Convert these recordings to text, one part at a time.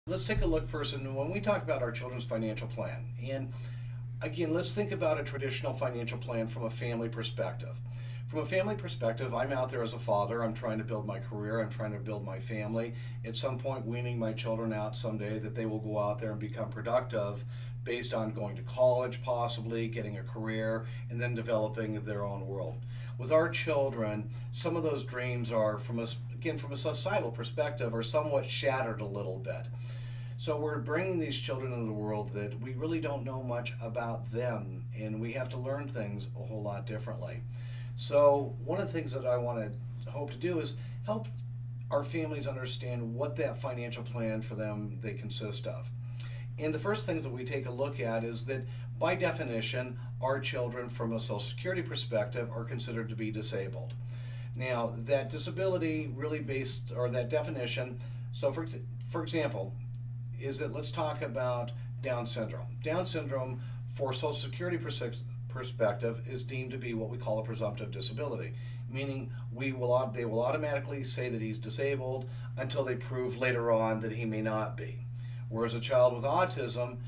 Let's take a look first, and when we talk about our children's financial plan, and again, let's think about a traditional financial plan from a family perspective. From a family perspective, I'm out there as a father. I'm trying to build my career. I'm trying to build my family. At some point, weaning my children out someday that they will go out there and become productive based on going to college, possibly getting a career, and then developing their own world. With our children, some of those dreams are, from a societal perspective, are somewhat shattered a little bit. So we're bringing these children into the world that we really don't know much about them, and we have to learn things a whole lot differently. So one of the things that I want to hope to do is help our families understand what that financial plan for them they consist of. And the first things that we take a look at is that by definition, our children from a Social Security perspective are considered to be disabled. Now that disability really based, or that definition, so for example, is that let's talk about Down syndrome. Down syndrome, for Social Security perspective, is deemed to be what we call a presumptive disability, meaning they will automatically say that he's disabled until they prove later on that he may not be. Whereas a child with autism,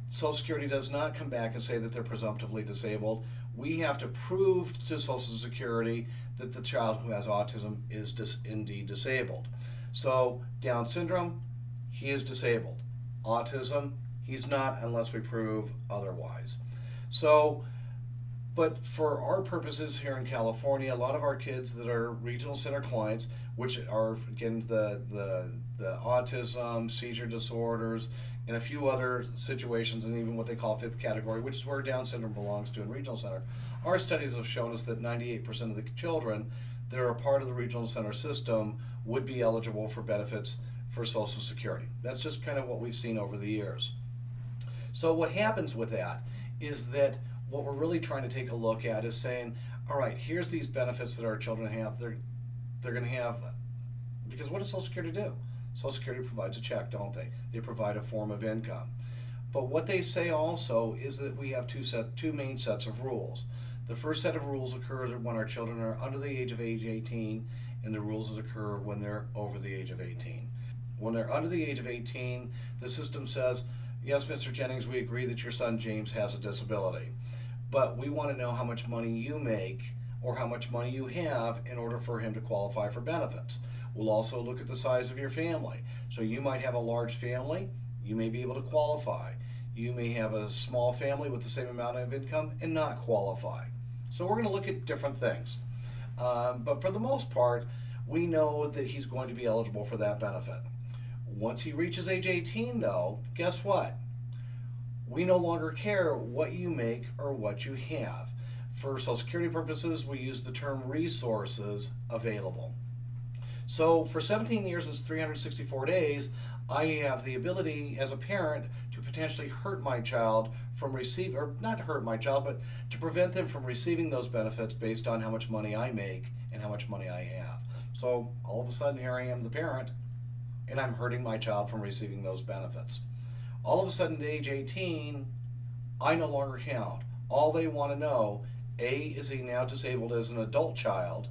Social Security does not come back and say that they're presumptively disabled. We have to prove to Social Security that the child who has autism is indeed disabled. So Down syndrome, he is disabled. Autism, he's not unless we prove otherwise. So, but for our purposes here in California, a lot of our kids that are regional center clients, which are again the autism, seizure disorders, and a few other situations, and even what they call fifth category, which is where Down syndrome belongs to in regional center. Our studies have shown us that 98% of the children that are a part of the regional center system would be eligible for benefits for Social Security. That's just kind of what we've seen over the years. So what happens with that is that what we're really trying to take a look at is saying, all right, here's these benefits that our children have. They're going to have, because what does Social Security do? Social Security provides a check, don't they? They provide a form of income. But what they say also is that we have two main sets of rules. The first set of rules occur when our children are under the age 18, and the rules that occur when they're over the age of 18. When they're under the age of 18, the system says, yes, Mr. Jennings, we agree that your son James has a disability, but we want to know how much money you make or how much money you have in order for him to qualify for benefits. We'll also look at the size of your family. So you might have a large family, you may be able to qualify. You may have a small family with the same amount of income and not qualify. So we're going to look at different things. But for the most part, we know that he's going to be eligible for that benefit. Once he reaches age 18, though, guess what? We no longer care what you make or what you have. For Social Security purposes, we use the term resources available. So for 17 years, it's 364 days, I have the ability as a parent to potentially hurt my child from receiving, or not hurt my child, but to prevent them from receiving those benefits based on how much money I make and how much money I have. So all of a sudden, here I am, the parent, and I'm hurting my child from receiving those benefits. All of a sudden at age 18, I no longer count. All they want to know, A, is he now disabled as an adult child,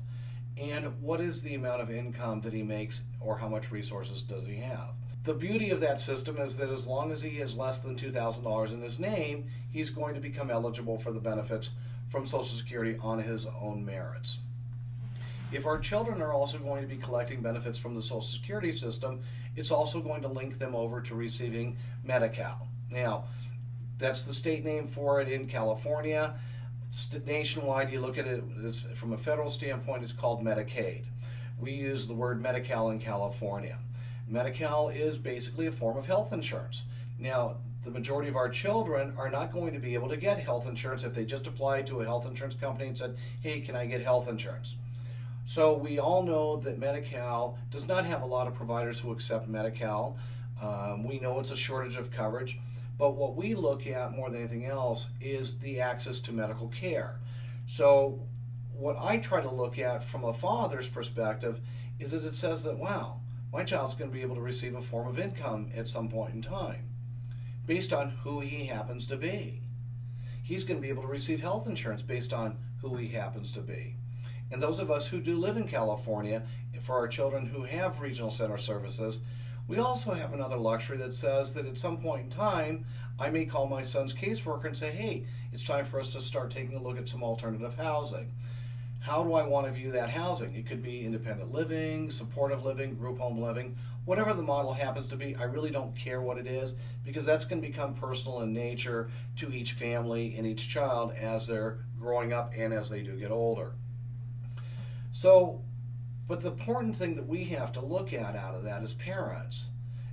and what is the amount of income that he makes or how much resources does he have. The beauty of that system is that as long as he has less than $2,000 in his name, he's going to become eligible for the benefits from Social Security on his own merits. If our children are also going to be collecting benefits from the Social Security system, it's also going to link them over to receiving Medi-Cal. Now, that's the state name for it in California. Nationwide, you look at it from a federal standpoint, it's called Medicaid. We use the word Medi-Cal in California. Medi-Cal is basically a form of health insurance. Now, the majority of our children are not going to be able to get health insurance if they just applied to a health insurance company and said, hey, can I get health insurance? So we all know that Medi-Cal does not have a lot of providers who accept Medi-Cal. We know it's a shortage of coverage, but what we look at more than anything else is the access to medical care. So what I try to look at from a father's perspective is that it says that, wow, my child's going to be able to receive a form of income at some point in time based on who he happens to be. He's going to be able to receive health insurance based on who he happens to be. And those of us who do live in California, for our children who have regional center services, We also have another luxury that says that at some point in time, I may call my son's caseworker and say, hey, it's time for us to start taking a look at some alternative housing. How do I want to view that housing? It could be independent living, supportive living, group home living, whatever the model happens to be. I really don't care what it is, because that's going to become personal in nature to each family and each child as they're growing up and as they do get older. So, but the important thing that we have to look at out of that as parents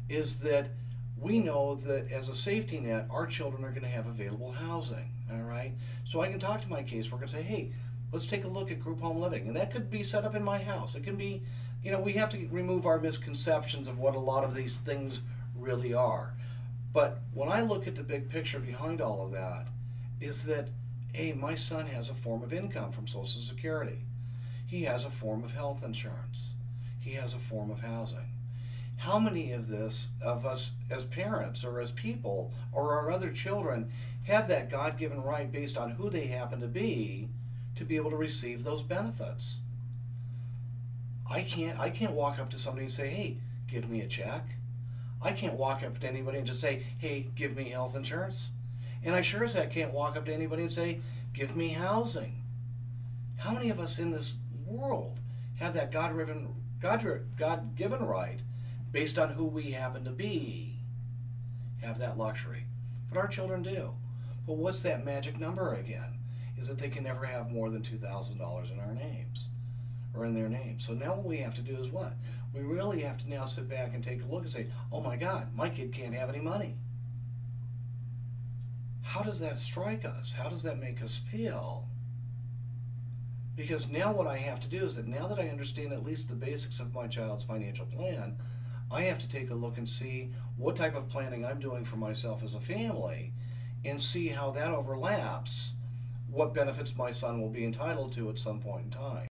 is that we know that as a safety net, our children are going to have available housing. All right. So I can talk to my caseworker and say, hey, let's take a look at group home living. And that could be set up in my house. It can be, we have to remove our misconceptions of what a lot of these things really are. But when I look at the big picture behind all of that, is that, hey, my son has a form of income from Social Security. He has a form of health insurance. He has a form of housing. How many of us as parents or as people or our other children have that God-given right based on who they happen to be able to receive those benefits? I can't walk up to somebody and say, hey, give me a check. I can't walk up to anybody and just say, hey, give me health insurance. And I sure as heck can't walk up to anybody and say, give me housing. How many of us in this world have that God-given right based on who we happen to be? Have that luxury. But our children do. But what's that magic number again? Is that they can never have more than $2,000 in our names or in their names. So now what we have to do is what? We really have to now sit back and take a look and say, oh my God, my kid can't have any money. How does that strike us? How does that make us feel? Because now what I have to do is that now that I understand at least the basics of my child's financial plan, I have to take a look and see what type of planning I'm doing for myself as a family and see how that overlaps what benefits my son will be entitled to at some point in time.